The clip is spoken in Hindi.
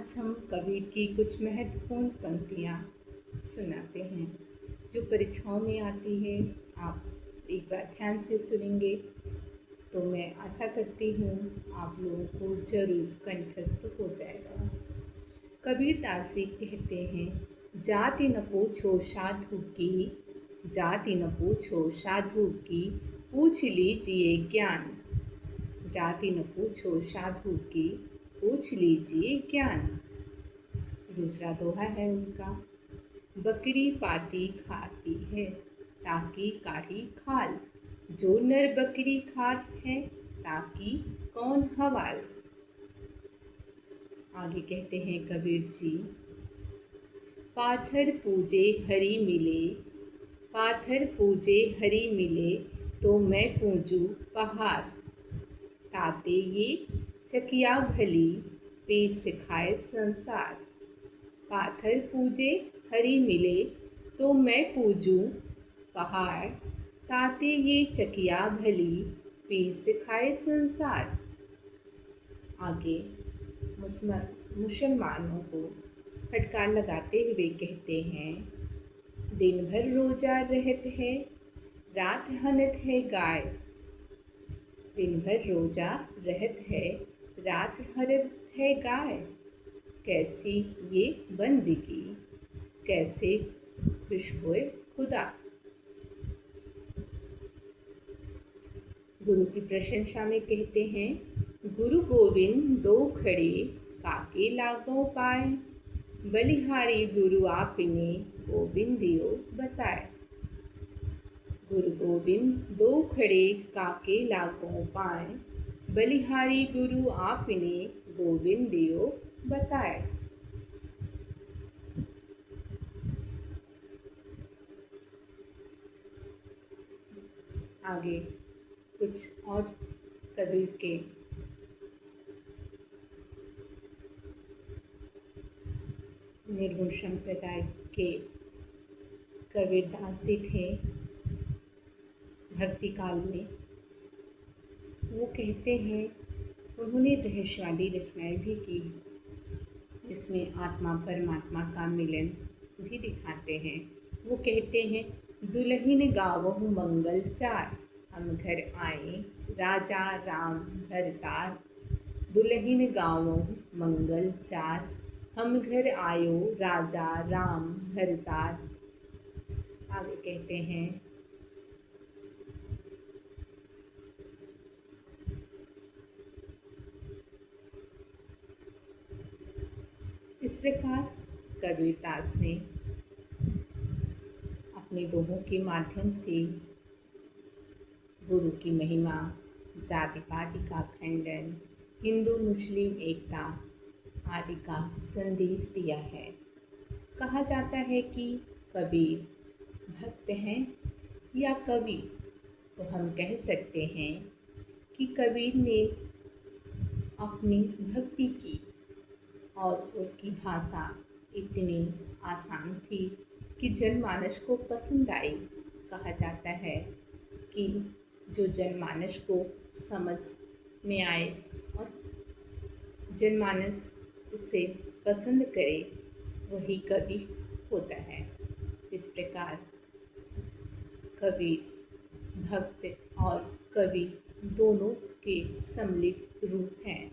आज हम कबीर की कुछ महत्वपूर्ण पंक्तियाँ सुनाते हैं जो परीक्षाओं में आती है। आप एक बार ध्यान से सुनेंगे तो मैं आशा करती हूँ आप लोगों को जरूर कंठस्थ हो जाएगा। कबीर दास जी कहते हैं, जाति न पूछो साधु की, जाति न पूछो साधु की, पूछ लीजिए ज्ञान। जाति न पूछो साधु की, पूछ लीजिए ज्ञान। दूसरा दोहा है उनका, बकरी पाती खाती है ताकि काढ़ी खाल, जो नर बकरी खात है ताकि कौन हवाल। आगे कहते हैं कबीर जी, पाथर पूजे हरि मिले, पाथर पूजे हरि मिले, तो मैं पूजू पहाड़। ताते ये चकिया भली, पेश खाए संसार। पाथर पूजे हरि मिले, तो मैं पूजूं पहाड़। ताते ये चकिया भली, पेश खाए संसार। आगे मुसलमानों को फटकार लगाते हुए कहते हैं, दिन भर रोजा रहत है, रात हनत है गाय। दिन भर रोजा रहत है, रात हनत है गाय। कैसी ये बंदगी, कैसे खुश होए खुदा। गुरु की प्रशंसा में कहते हैं, गुरु गोविंद दो खड़े, काके लागों पाए। बलिहारी गुरु आपने, गोविंदियो बताए। गुरु गोविंद दो खड़े, काके लागों पाए। बलिहारी गुरु आपने, गोविंदियो बताए। आगे कुछ और कबीर के निर्गुण संप्रदाय के कबीर दास जी थे भक्ति काल में। वो कहते हैं, उन्होंने रहस्यवादी रचनाएं भी की जिसमें आत्मा परमात्मा का मिलन भी दिखाते हैं। वो कहते हैं, दुल्हन गावहु मंगल चार, हम घर आए राजा राम भरतार। दुल्हन गावहु मंगल चार, हम घर आयो राजा राम भरतार। आगे कहते हैं, इस प्रकार कबीर दास ने अपने दोहों के माध्यम से गुरु की महिमा, जाति पाति का खंडन, हिंदू मुस्लिम एकता आदि का संदेश दिया है। कहा जाता है कि कबीर भक्त हैं या कवि, तो हम कह सकते हैं कि कबीर ने अपनी भक्ति की और उसकी भाषा इतनी आसान थी कि जनमानस को पसंद आई। कहा जाता है कि जो जनमानस को समझ में आए और जनमानस उसे पसंद करे वही कवि होता है। इस प्रकार कबीर भक्त और कवि दोनों के सम्मिलित रूप हैं।